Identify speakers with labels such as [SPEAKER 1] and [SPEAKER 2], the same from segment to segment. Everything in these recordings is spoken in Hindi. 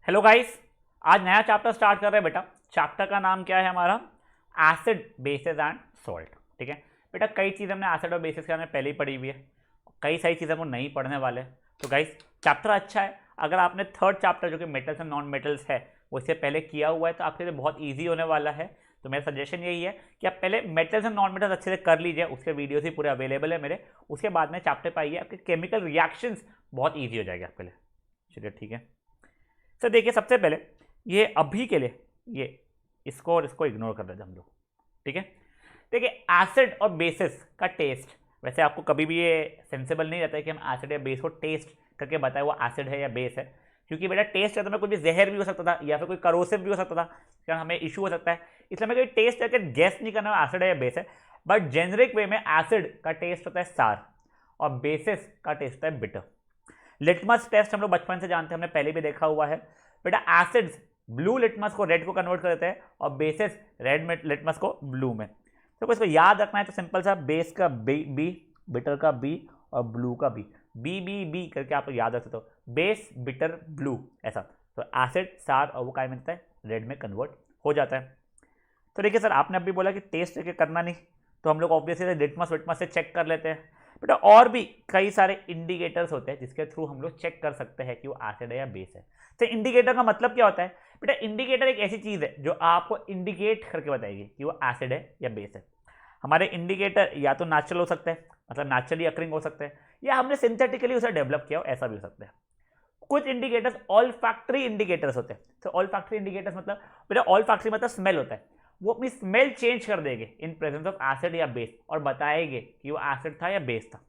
[SPEAKER 1] हेलो गाइस, आज नया चैप्टर स्टार्ट कर रहे हैं बेटा। चैप्टर का नाम क्या है हमारा? Acid basis and salt. ठीक है बेटा, कई चीज़ें हमने एसिड और बेसिस के बारे में पहले ही पढ़ी हुई है, कई सारी चीज़ें हम नहीं पढ़ने वाले हैं। तो गाइस चैप्टर अच्छा है। अगर आपने थर्ड चैप्टर जो कि मेटल्स एंड नॉन मेटल्स है वो इससे पहले किया हुआ है तो आपके लिए बहुत ईजी होने वाला है। तो मेरा सजेशन यही है कि आप पहले मेटल्स एंड नॉन मेटल्स अच्छे से कर लीजिए, उसके वीडियोस ही पूरे अवेलेबल है मेरे। उसके बाद में चैप्टर पाइए, आपके केमिकल रिएक्शंस बहुत ईजी हो जाएगी आपके लिए। चलिए ठीक है सर। देखिए सबसे पहले ये अभी के लिए ये इसको और इसको इग्नोर कर देते हम लोग। ठीक है, देखिए एसिड और बेसिस का टेस्ट, वैसे आपको कभी भी ये सेंसिबल नहीं रहता है कि हम एसिड या बेस को टेस्ट करके बताएं वो एसिड है या बेस है, क्योंकि बेटा टेस्ट करते में कुछ भी जहर भी हो सकता था या फिर कोई करोसिव भी हो सकता था, कारण हमें इशू हो सकता है। इसलिए हमें कोई टेस्ट करके गैस नहीं करना एसिड है या बेस है। बट जेनरिक वे में एसिड का टेस्ट होता है सार और बेसिस का टेस्ट होता है बिटर। लिटमस टेस्ट हम लोग बचपन से जानते हैं, हमने पहले भी देखा हुआ है बेटा। एसिड्स ब्लू लिटमस को रेड को कन्वर्ट कर देते हैं और बेसिस रेड में लिटमस को ब्लू में। तो इसको याद रखना है तो सिंपल सा, बेस का बी, बिटर का बी और ब्लू का बी, बी बी बी करके आप याद रख सकते हो, बेस बिटर ब्लू ऐसा। तो एसिड सार और वो क्या मिलता है, रेड में कन्वर्ट हो जाता है। तो देखिए सर, आपने अभी बोला कि टेस्ट करके करना नहीं, तो हम लोग ऑब्वियसली लिटमस विटमस से चेक कर लेते हैं बेटा। और भी कई सारे इंडिकेटर्स होते हैं जिसके थ्रू हम लोग चेक कर सकते हैं कि वो एसिड है या बेस है। तो इंडिकेटर का मतलब क्या होता है बेटा? इंडिकेटर एक ऐसी चीज है जो आपको इंडिकेट करके बताएगी कि वो एसिड है या बेस है। हमारे इंडिकेटर या तो नेचुरल हो सकते हैं, मतलब नेचुरली अकरिंग हो सकते हैं, या हमने सिंथेटिकली उसे डेवलप किया हो, ऐसा भी हो सकता है। कुछ इंडिकेटर्स ऑल फैक्ट्री इंडिकेटर्स होते हैं। तो ऑल फैक्ट्री इंडिकेटर्स मतलब बेटा, ऑल फैक्ट्री मतलब स्मेल होता है, वो अपनी स्मेल चेंज कर देंगे इन प्रेजेंस ऑफ एसिड या बेस और बताएंगे कि वो एसिड था या बेस था।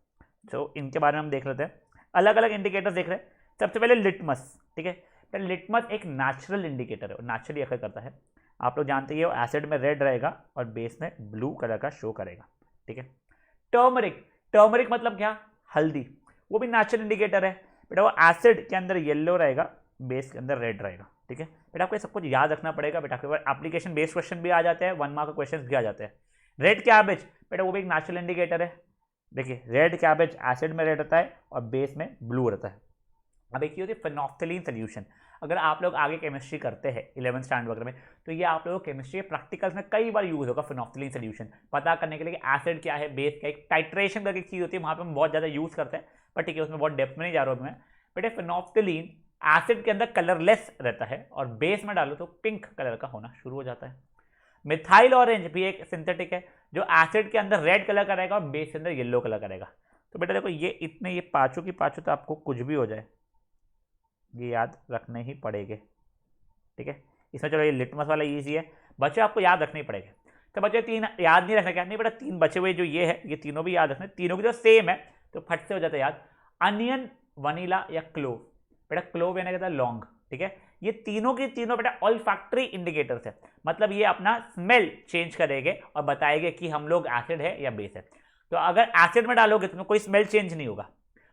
[SPEAKER 1] तो इनके बारे में हम देख लेते हैं, अलग अलग इंडिकेटर्स देख रहे हैं। सबसे पहले लिटमस। ठीक है, तो लिटमस एक नेचुरल इंडिकेटर है, नेचुरली अकर करता है। आप लोग जानते हैं वो एसिड में रेड रहेगा और बेस में ब्लू कलर का शो करेगा। ठीक है, टर्मरिक। टर्मरिक मतलब क्या? हल्दी, वो भी नेचुरल इंडिकेटर है बेटा। वो एसिड के अंदर येलो रहेगा, बेस के अंदर रेड रहेगा। ठीक है बेटा, आपको सब कुछ याद रखना पड़ेगा बेटा। आपके पास एप्लीकेशन बेस्ड क्वेश्चन भी आ जाते हैं, 1 मार्क के क्वेश्चन भी आ जाते हैं। रेड कैबेज बेटा, वो भी एक नेचुरल इंडिकेटर है। देखिए रेड कैबेज एसिड में रेड रहता है और बेस में ब्लू रहता है। अब एक होती है फेनोफ्थलीन सोल्यूशन। अगर आप लोग आगे केमिस्ट्री करते हैं 11th स्टैंडर्ड वगैरह में, तो ये आप लोगों को केमिस्ट्री के प्रैक्टिकल्स में कई बार यूज होगा फेनोफ्थलीन सोल्यूशन पता करने के लिए कि एसिड क्या है, बेस क्या है। एक टाइट्रेशन करके चीज होती है, वहां पे हम बहुत ज्यादा यूज करते हैं, पर ठीक है उसमें बहुत डेप्थ में नहीं जा रहा हूं मैं। बट फेनोफ्थलीन एसिड के अंदर कलरलेस रहता है और बेस में डालो तो पिंक कलर का होना शुरू हो जाता है। मिथाइल ऑरेंज भी एक सिंथेटिक है जो एसिड के अंदर रेड कलर का रहेगा और बेस के अंदर येलो कलर का रहेगा। तो बेटा देखो ये इतने ये पांचों की पांचों, तो आपको कुछ भी हो जाए ये याद रखने ही पड़ेंगे। ठीक है, इसमें चलो ये लिटमस वाला ईजी है, बच्चे आपको याद रखने ही पड़ेगे। तो बच्चे तीन याद नहीं रखना, क्या नहीं बेटा, तीन बचे हुए जो ये है ये तीनों भी याद रखने, तीनों की जो सेम है तो फट से हो जाता है याद। अनियन, वनीला या क्लोव। बेटा क्लोव यानी कहता है लौंग। ठीक है, ये तीनों की तीनों बेटा ऑल फैक्ट्री इंडिकेटर्स है, मतलब ये अपना स्मेल चेंज करेंगे और बताएंगे कि हम लोग एसिड है या बेस है। तो अगर एसिड में डालोगे तो कोई स्मेल चेंज नहीं होगा,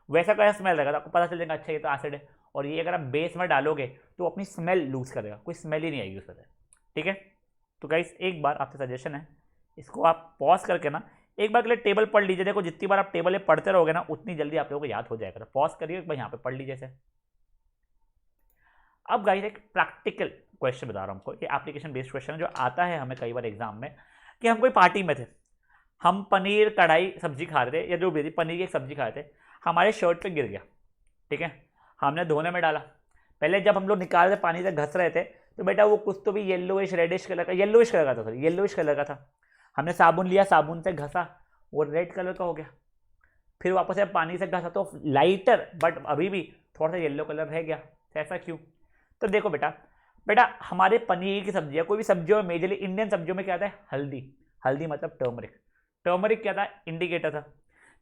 [SPEAKER 1] वैसा कोई स्मेल रहेगा तो आपको पता चल जाएगा अच्छा ये तो एसिड है। और ये अगर आप बेस में डालोगे तो अपनी स्मेल लूज करेगा, कोई स्मेल ही नहीं आएगी उसमें। ठीक है, तो गाइस एक बार आपसे सजेशन है, इसको आप पॉज करके ना एक बार के लिए टेबल पढ़ लीजिए। देखो जितनी बार आप टेबल में पढ़ते रहोगे ना उतनी जल्दी आप लोगों को याद हो जाएगा। तो पॉज करिए एक बार, यहाँ पे पढ़ लीजिए से। अब गाइस एक प्रैक्टिकल क्वेश्चन बता रहा हूं आपको, ये एप्लीकेशन बेस्ड क्वेश्चन है जो आता है हमें कई बार एग्जाम में। कि हम कोई पार्टी में थे, हम पनीर कढ़ाई सब्जी खा रहे थे या जो भी थी, पनीर की एक सब्जी खा रहे थे, हमारे शर्ट पे गिर गया। ठीक है, हमने धोने में डाला, पहले जब हम लोग निकाल रहे पानी से घस रहे थे तो बेटा वो कुछ तो भी येलोइश रेडिश कलर का, येलोइश कलर का था, सॉरी येलोइश कलर का था। हमने साबुन लिया, साबुन से घसा, वो रेड कलर का हो गया। फिर वापस से पानी से घसा तो लाइटर बट अभी भी थोड़ा सा येलो कलर रह गया। तो ऐसा क्यों? तो देखो बेटा, बेटा हमारे पनीर की सब्जी है, कोई भी सब्जियों में, मेजरली इंडियन सब्जियों में क्या आता है? हल्दी। हल्दी मतलब टर्मरिक। टर्मरिक क्या था? इंडिकेटर था।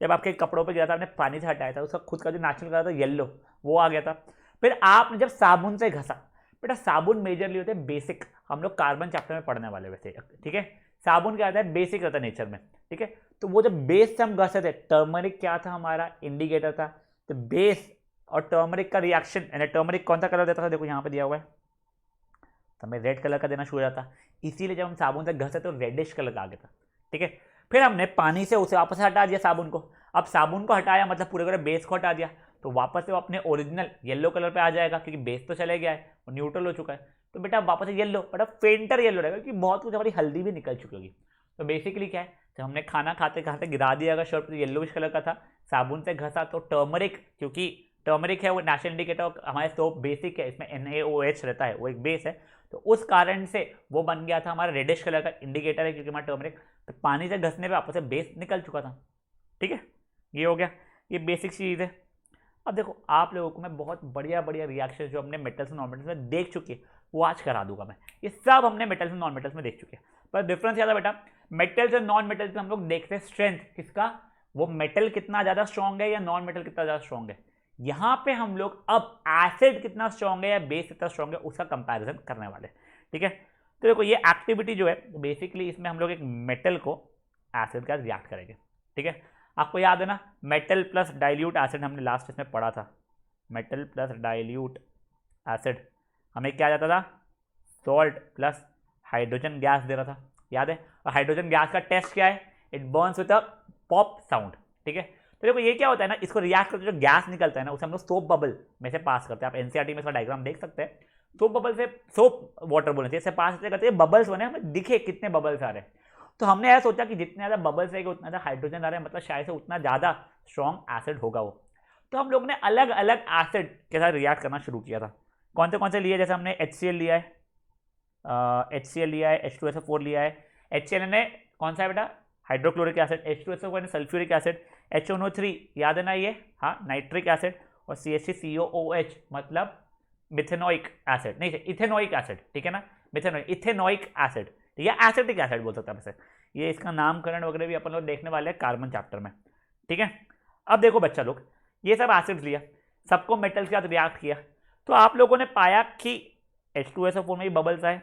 [SPEAKER 1] जब आपके कपड़ों पे गिरा था, आपने पानी से हटाया था, उसका खुद का जो नेचुरल कलर था येलो, वो आ गया था। फिर आपने जब साबुन से घसा, बेटा साबुन मेजरली होते हैं बेसिक, हम लोग कार्बन चैप्टर में पढ़ने वाले वैसे। ठीक है, साबुन क्या आता है? बेसिक रहता है नेचर में। ठीक है, तो वो जब बेस से हम घसे थे, टर्मरिक क्या था? हमारा इंडिकेटर था। तो बेस और टर्मरिक का रिएक्शन, यानी टर्मरिक कौन सा कलर देता था? देखो यहाँ पे दिया हुआ है, तो हमें रेड कलर का देना शुरू हो जाता, इसीलिए जब हम साबुन से घसे तो रेडिश कलर का आ गया था। ठीक है, फिर हमने पानी से उसे वापस हटा दिया साबुन को। अब साबुन को हटाया मतलब पूरे पूरे बेस को हटा दिया, तो वापस से वो अपने ओरिजिनल येलो कलर पे आ जाएगा, क्योंकि बेस तो चले गया है और न्यूट्रल हो चुका है। तो बेटा वापस से येलो, बट अब फेंटर येलो रहेगा, क्योंकि बहुत कुछ हमारी हल्दी भी निकल चुकी होगी। तो बेसिकली क्या है, जब हमने खाना खाते खाते गिरा दिया अगर शर्ट तो येलोविश कलर का था, साबुन से घसा तो टर्मरिक, क्योंकि टर्मरिक है वो नेचुरल इंडिकेटर, हमारे सोप बेसिक है, इसमें NaOH रहता है, वो एक बेस है, तो उस कारण से वो बन गया था हमारा रेडिश कलर का इंडिकेटर है, क्योंकि हमारा टर्मरिक तो पानी से घसने पे वापस से बेस निकल चुका था। ठीक है, ये हो गया, ये बेसिक चीज़ है। अब देखो आप लोगों को मैं बहुत बढ़िया बढ़िया रिएक्शन जो हमने मेटल्स और नॉन मेटल्स में देख चुके हैं वो आज करा दूंगा मैं। ये सब हमने मेटल्स और नॉन मेटल्स में देख चुके हैं, पर डिफरेंस क्या था बेटा, मेटल्स और नॉन मेटल्स में हम लोग देखते हैं स्ट्रेंथ किसका, वो मेटल कितना ज़्यादा स्ट्रॉन्ग है या नॉन मेटल कितना ज़्यादा स्ट्रॉन्ग है। यहाँ पे हम लोग अब एसिड कितना स्ट्रॉन्ग है या बेस कितना स्ट्रॉन्ग है उसका कंपैरिजन करने वाले। ठीक है, तो देखो ये एक्टिविटी जो है बेसिकली इसमें हम लोग एक मेटल को एसिड का रिएक्ट करेंगे। ठीक है, आपको याद है ना, मेटल प्लस डाइल्यूट एसिड हमने लास्ट इसमें पढ़ा था, मेटल प्लस डाइल्यूट एसिड हमें क्या जाता था, सॉल्ट प्लस हाइड्रोजन गैस दे रहा था, याद है। और हाइड्रोजन गैस का टेस्ट क्या है, it Burns with a pop sound. ठीक है, तो देखो ये क्या होता है ना, इसको रिएक्ट करते जो गैस निकलता है ना उसे हम लोग सोप बबल में से पास करते हैं। आप एनसीईआरटी में इसका डायग्राम देख सकते हैं, सोप बबल से, सोप वाटर बोलना चाहिए, इससे पास करते हैं, बबल्स बने, हमें दिखे कितने बबल्स आ रहे हैं। तो हमने ऐसा सोचा कि जितने ज़्यादा बबल्स रहेंगे उतना ज़्यादा हाइड्रोजन आ रहे हैं, मतलब शायद से उतना ज़्यादा स्ट्रॉन्ग एसिड होगा वो। तो हम लोग ने अलग अलग एसिड के साथ रिएक्ट करना शुरू किया था। कौन से लिए, जैसे हमने HCl लिया है, HCl लिया है, H2SO4 लिया है। HCl ने कौन सा है बेटा, हाइड्रोक्लोरिक एसिड, H2SO4 ने सल्फ्यूरिक एसिड, HNO3 याद है ना ये, हाँ नाइट्रिक एसिड, और CH3COOH मतलब मिथेनोइक एसिड, नहीं इथेनोइक एसिड, ठीक है ना, इथेनोइक एसिड, ठीक है, एसिटिक एसिड बोल सकते हैं वैसे। ये इसका नामकरण वगैरह भी अपन लोग देखने वाले हैं कार्बन चैप्टर में। ठीक है, अब देखो बच्चा लोग, ये सब एसिड्स लिया, सबको मेटल्स के साथ रिएक्ट किया, तो आप लोगों ने पाया कि H2SO4 में भी बबल्स आए,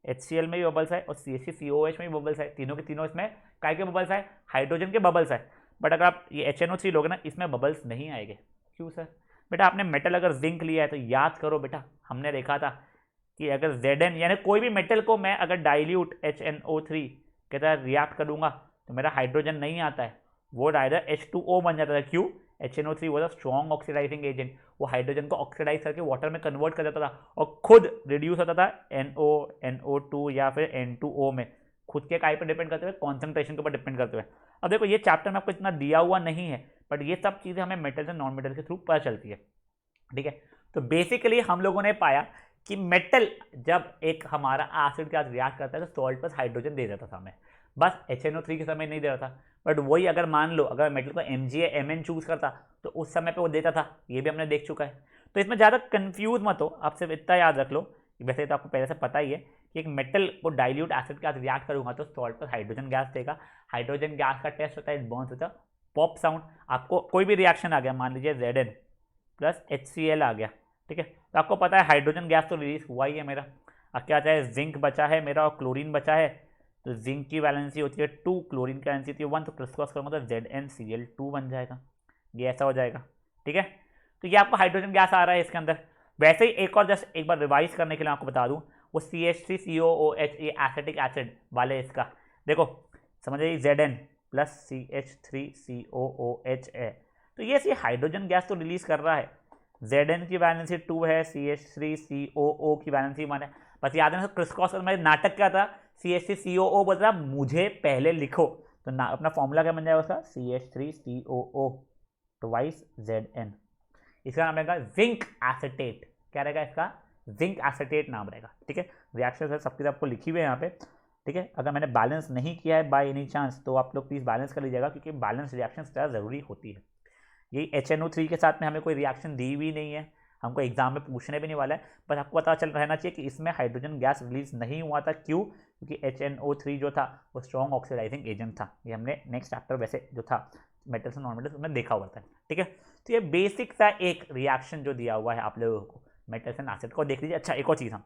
[SPEAKER 1] HCl में भी बबल्स आए और CH3COOH में भी बबल्स आए, तीनों के तीनों इसमें काय के बबल्स आए, हाइड्रोजन के बबल्स आए। बट अगर आप ये HNO3 लोगे ना, इसमें बबल्स नहीं आएंगे। क्यों सर? बेटा आपने मेटल अगर जिंक लिया है तो याद करो बेटा, हमने देखा था कि अगर Zn यानी कोई भी मेटल को मैं अगर डाइल्यूट HNO3 के साथ रिएक्ट करूंगा तो मेरा हाइड्रोजन नहीं आता है, वो डायरेक्ट H2O बन जाता है। क्यों? HNO3 was a strong oxidising agent, वो हाइड्रोजन को ऑक्सीडाइज करके वाटर में कन्वर्ट कर देता था और खुद रिड्यूस होता था NO, NO2 या फिर N2O में, खुद के काय पर डिपेंड करते हुए, कॉन्सेंट्रेशन के ऊपर डिपेंड करते हुए। अब देखो ये चैप्टर में आपको इतना दिया हुआ नहीं है, बट ये सब चीज़ें हमें मेटल और नॉन मेटल के थ्रू पता चलती है। ठीक है, तो बेसिकली हम लोगों ने पाया कि मेटल जब एक हमारा एसिड के साथ रिएक्ट करता है तो सॉल्ट प्लस हाइड्रोजन दे देता था हमें, बस HNO3 के समय नहीं दे रहा था। बट वही अगर मान लो अगर मेटल को Mg Mn चूज करता तो उस समय पे वो देता था, ये भी हमने देख चुका है। तो इसमें ज़्यादा कंफ्यूज मत हो, आप सिर्फ इतना याद रख लो, वैसे तो आपको पहले से पता ही है कि एक मेटल को डाइल्यूट एसिड के साथ रिएक्ट करूंगा तो सॉल्ट प्लस हाइड्रोजन गैस देगा। हाइड्रोजन गैस का टेस्ट होता है, it Burns with a pop sound. आपको कोई भी रिएक्शन आ गया, मान लीजिए Zn प्लस HCl आ गया, ठीक है, तो आपको पता है हाइड्रोजन गैस तो रिलीज हुआ ही है मेरा। अब क्या चाहे जिंक बचा है मेरा और क्लोरीन बचा है, तो जिंक की वैलेंसी होती है 2, क्लोरीन की वैलेंसी होती है 1, तो क्रिस क्रॉस करूँगा तो ZnCl2 बन जाएगा, ये ऐसा हो जाएगा। ठीक है, तो ये आपको हाइड्रोजन गैस आ रहा है इसके अंदर। वैसे ही एक और जस्ट एक बार रिवाइज करने के लिए आपको बता दूं, वो CH3COOH ये एसिटिक एसिड वाले इसका देखो समझिए Zn प्लस CH3COOH है, तो ये हाइड्रोजन गैस तो रिलीज कर रहा है। Zn की वैलेंसी 2 है, CH3COO की वैलेंसी 1 है। बस याद है क्रिस क्रॉस में नाटक क्या था, CH3COO बोल रहा मुझे पहले लिखो, तो ना अपना फॉर्मूला क्या बन जाएगा उसका, CH3COO ट्वाइस Zn। इसका नाम रहेगा जिंक एसिटेट। क्या रहेगा इसका? जिंक एसिटेट नाम रहेगा। ठीक है, रिएक्शन सबके आपको लिखी हुई है यहाँ पे। ठीक है, अगर मैंने बैलेंस नहीं किया है बाय एनी चांस तो आप लोग प्लीज़ बैलेंस कर लीजिएगा, क्योंकि बैलेंस रिएक्शन ज़्यादा ज़रूरी होती है। यही HNO3 के साथ में हमें कोई रिएक्शन दी हुई नहीं है, हमको एग्जाम में पूछने भी नहीं वाला है, बस आपको पता चल रहना चाहिए कि इसमें हाइड्रोजन गैस रिलीज नहीं हुआ था। क्यों? क्योंकि HNO3 जो था वो स्ट्रॉन्ग ऑक्सीडाइजिंग एजेंट था। ये हमने नेक्स्ट चैप्टर वैसे जो था मेटल्स और नॉन मेटल्स उसमें देखा हुआ था। ठीक है, तो ये बेसिक सा एक रिएक्शन जो दिया हुआ है आप लोगों को मेटल्स एंड एसिड को देख लीजिए। अच्छा एक और चीज़ हम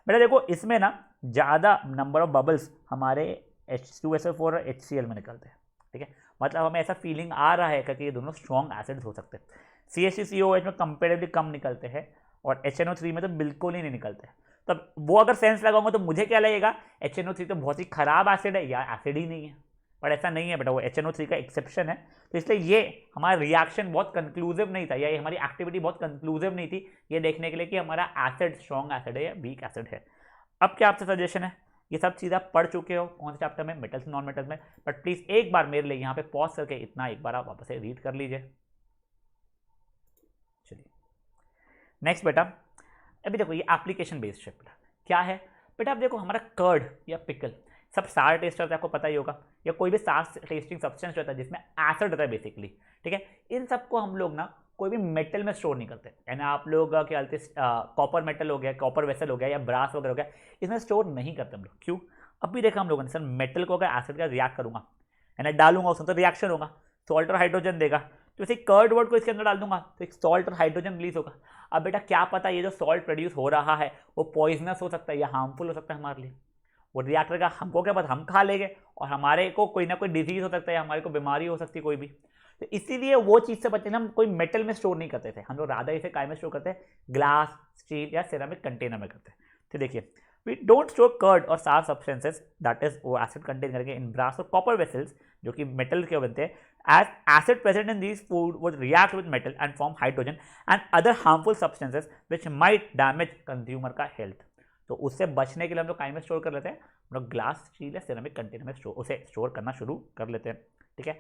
[SPEAKER 1] बेटा देखो, इसमें ना ज़्यादा नंबर ऑफ बबल्स हमारे H2SO4 और HCl में निकलते हैं। ठीक है, मतलब हमें ऐसा फीलिंग आ रहा है कि ये दोनों स्ट्रॉन्ग एसिड्स हो सकते हैं। CH3COOH में कंपेरेटिवली कम निकलते हैं और HNO3 में तो बिल्कुल ही नहीं निकलते हैं। तब वो अगर सेंस लगाऊंगा तो मुझे क्या लगेगा, HNO3 तो बहुत ही खराब एसिड है या एसिड ही नहीं है। पर ऐसा नहीं है बेटा, वो HNO3 का एक्सेप्शन है। तो इसलिए ये हमारा रिएक्शन बहुत कंक्लूसिव नहीं था, या ये हमारी एक्टिविटी बहुत कंक्लूसिव नहीं थी ये देखने के लिए कि हमारा एसिड स्ट्रॉन्ग एसिड है या वीक एसिड है। अब क्या आपसे सजेशन है, ये सब चीज़ आप पढ़ चुके हो कौन से चैप्टर में, मेटल्स नॉन मेटल्स में, बट प्लीज़ एक बार मेरे लिए यहाँ पे पॉज करके इतना एक बार आप वापस से रीड कर लीजिए। चलिए नेक्स्ट बेटा, अभी देखो ये एप्लीकेशन बेस्ड है बेटा, क्या है बेटा, अब देखो हमारा कर्ड या पिकल सब सार टेस्ट होता है, आपको पता ही होगा, या कोई भी सार टेस्टिंग सब्सटेंस होता है जिसमें एसिड होता है बेसिकली, ठीक है। इन सबको हम लोग ना कोई भी मेटल में स्टोर नहीं करते, यानी आप लोग क्या बोलते हैं कॉपर मेटल हो गया, कॉपर वेसल हो गया या ब्रास वगैरह हो गया, इसमें स्टोर नहीं करते हम लोग। क्यों? अब भी देखा हम लोगों ने, सर मेटल को अगर एसिड का रिएक्ट करूंगा यानी डालूंगा उसमें तो रिएक्शन होगा, सॉल्ट और हाइड्रोजन देगा, तो इसे कर्ड वर्ड को इसके अंदर डाल दूंगा तो एक सॉल्ट और हाइड्रोजन रिलीज होगा। अब बेटा क्या पता ये जो सॉल्ट प्रोड्यूस हो रहा है वो पॉइजनस हो सकता है या हार्मफुल हो सकता है हमारे लिए, वो रिएक्टर का हमको क्या पता, हम खा लेंगे और हमारे को कोई ना कोई डिजीज हो सकता है, हमारे को बीमारी हो सकती है कोई भी। तो इसीलिए वो चीज़ से बचने हम कोई मेटल में स्टोर नहीं करते थे, हम लोग राधा इसे काय में स्टोर करते हैं, ग्लास, स्टील या सिरेमिक कंटेनर में करते हैं। तो देखिए वी डोंट स्टोर कर्ड और सार सब्सटेंसेस दैट इज वो एसिड कंटेन करके इन ब्रास और कॉपर वेसल्स जो कि मेटल के बनते हैं, as acid present in these food would react with metal and form hydrogen and other harmful substances which might damage consumer का health। तो उससे बचने के लिए हम लोग काई में स्टोर कर लेते हैं, हम लोग ग्लास, स्टील या सिरेमिक कंटेनर में उसे स्टोर करना शुरू कर लेते हैं, ठीक है।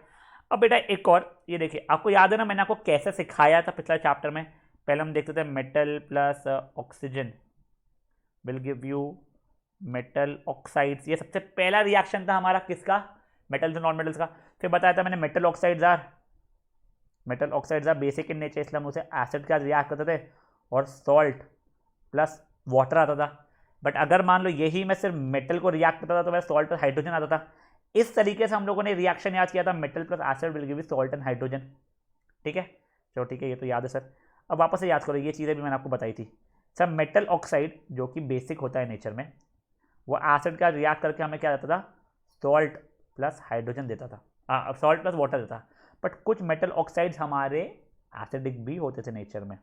[SPEAKER 1] अब बेटा एक और ये देखिए, आपको याद है ना मैंने आपको कैसे सिखाया था पिछले चैप्टर में, पहले हम देखते थे metal plus oxygen will give you metal oxides, ये सबसे पहला रिएक्शन था हमारा किसका, मेटल्स और नॉन मेटल्स का। फिर बताया था मैंने metal oxides are basic in nature, इसलिए हम उसे एसिड का रिएक्ट करते थे और सॉल्ट प्लस वाटर आता था। बट अगर मान लो यही मैं सिर्फ मेटल को रिएक्ट करता था तो मेरा सॉल्ट और हाइड्रोजन आता था। इस तरीके से हम लोगों ने रिएक्शन याद किया था, metal plus acid will give you salt and hydrogen, ठीक है। चलो ठीक है, ये तो याद है सर। अब वापस से याद करो, ये चीज़ें भी मैंने आपको बताई थी सर। मेटल ऑक्साइड जो कि बेसिक होता है नेचर में, वो एसिड का रिएक्ट करके हमें क्या देता था, सॉल्ट प्लस हाइड्रोजन देता था, सॉल्ट प्लस वाटर देता। बट कुछ मेटल ऑक्साइड्स हमारे एसिडिक भी होते थे नेचर में,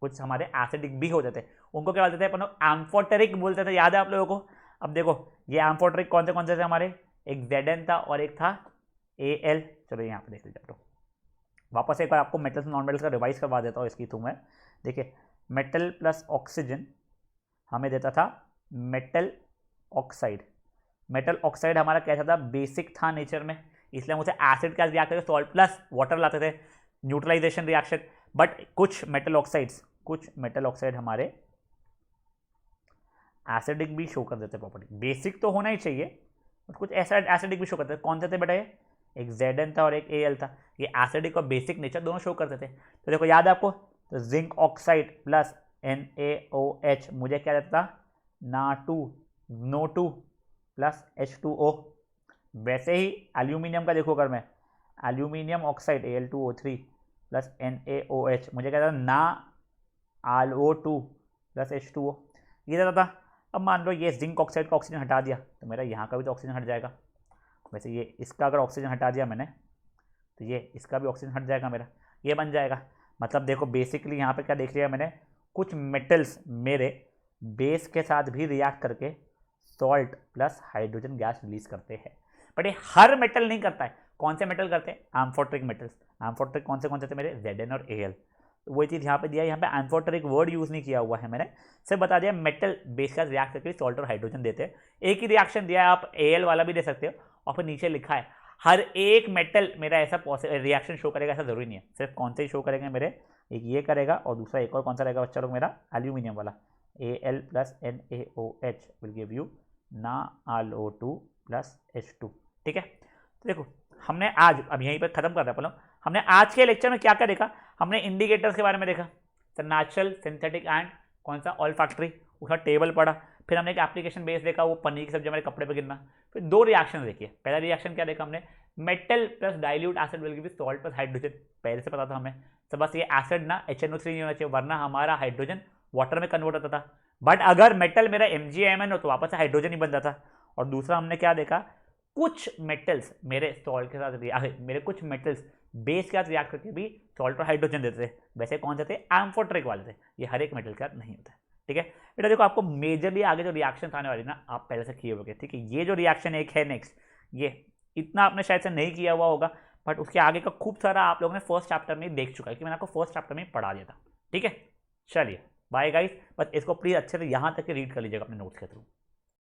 [SPEAKER 1] कुछ हमारे एसिडिक भी होते थे, उनको क्या बोलते थे अपन एम्फोटेरिक बोलते थे, याद है आप लोगों को। अब देखो ये एम्फोटेरिक कौन से थे हमारे, एक Zn था और एक था Al। चलो यहाँ पे देख लीजिए आप लोग, वापस एक बार आपको मेटल्स नॉन मेटल्स का रिवाइज करवा देता हूँ इसकी थ्रू में। देखिए मेटल प्लस ऑक्सीजन हमें देता था मेटल ऑक्साइड, मेटल ऑक्साइड हमारा कैसा था, बेसिक था नेचर में, इसलिए हम उसे एसिड का रिएक्ट करके सॉल्ट प्लस वाटर लाते थे, न्यूट्रलाइजेशन रिएक्शन। बट कुछ मेटल ऑक्साइड हमारे एसिडिक भी शो कर देते प्रॉपर्टी, बेसिक तो होना ही चाहिए बट कुछ एसिडिक भी शो करते थे। कौन से थे बेटा ये, एक Zn था और एक Al था, ये एसिडिक और बेसिक नेचर दोनों शो करते थे। तो देखो याद है आपको, तो जिंक ऑक्साइड प्लस NaOH मुझे क्या देता था, NO2 प्लस H2O। वैसे ही एल्यूमिनियम का देखो, अगर मैं aluminium oxide Al2O3 plus NaOH मुझे क्या था, NaAlO2 प्लस H2O, ये देता था। अब मान लो ये जिंक ऑक्साइड का ऑक्सीजन हटा दिया तो मेरा यहाँ का भी तो ऑक्सीजन हट जाएगा। वैसे ये इसका अगर ऑक्सीजन हटा दिया मैंने तो ये इसका भी ऑक्सीजन हट जाएगा, मेरा ये बन जाएगा। मतलब देखो बेसिकली यहाँ पे क्या देख लिया मैंने, कुछ मेटल्स मेरे बेस के साथ भी रिएक्ट करके salt plus hydrogen gas release करते हैं। बट ये हर मेटल नहीं करता है। कौन से मेटल करते हैं, एम्फोटेरिक मेटल्स। एम्फोटेरिक कौन से थे मेरे, Zn और Al। तो वही चीज़ यहाँ पे दिया है, यहाँ पे एम्फोटेरिक वर्ड यूज़ नहीं किया हुआ है मैंने, सिर्फ बता दिया मेटल बेस का रिएक्ट करके सॉल्ट और हाइड्रोजन देते हैं। एक ही रिएक्शन दिया है, आप Al वाला भी दे सकते हो, और फिर नीचे लिखा है हर एक मेटल मेरा ऐसा रिएक्शन शो करेगा, ऐसा जरूरी नहीं है। सिर्फ कौन से ही शो करेंगे मेरे, एक ये करेगा और दूसरा एक और कौन सा रहेगा बच्चा लोग, मेरा एल्यूमिनियम वाला Al plus NaOH will give you NaAlO2 plus H2, ठीक है। तो देखो हमने आज, अब यहीं पर खत्म कर रहा है पहले, हमने आज के लेक्चर में क्या क्या देखा, हमने इंडिकेटर्स के बारे में देखा, सर नेचुरल, सिंथेटिक एंड कौन सा ऑल फैक्ट्री, उसका टेबल पढ़ा। फिर हमने एक एप्लीकेशन बेस देखा, वो पनीर की सब्जी हमारे कपड़े पे गिरना। फिर दो रिएक्शन देखिए, पहला रिएक्शन क्या देखा हमने, metal plus dilute acid will give salt plus hydrogen, पहले से पता था हमें। तो बस ये एसिड ना HNO3 नहीं होना चाहिए, वरना हमारा हाइड्रोजन वाटर में कन्वर्ट होता था। बट अगर मेटल मेरा MgMn हो तो वापस से हाइड्रोजन ही बन जाता। और दूसरा हमने क्या देखा, कुछ मेटल्स मेरे सॉल्ट के साथ मेरे कुछ मेटल्स बेस के साथ रिएक्ट करके भी सॉल्ट और हाइड्रोजन देते थे। वैसे कौन से थे, एम्फोटेरिक वाले थे, ये हर एक मेटल के साथ नहीं होता, ठीक है बेटा। देखो आपको मेजरली आगे जो रिएक्शन आने वाली ना, आप पहले से किए होंगे, ठीक है। ये जो रिएक्शन एक है नेक्स्ट, ये इतना आपने शायद से नहीं किया हुआ होगा, बट उसके आगे का खूब सारा आप लोगों ने फर्स्ट चैप्टर में देख चुका है, कि मैंने आपको फर्स्ट चैप्टर में पढ़ा दिया था। ठीक है, चलिए बाय गाइस, बस इसको प्लीज़ अच्छे से यहाँ तक रीड कर लीजिएगा अपने नोट्स के थ्रू।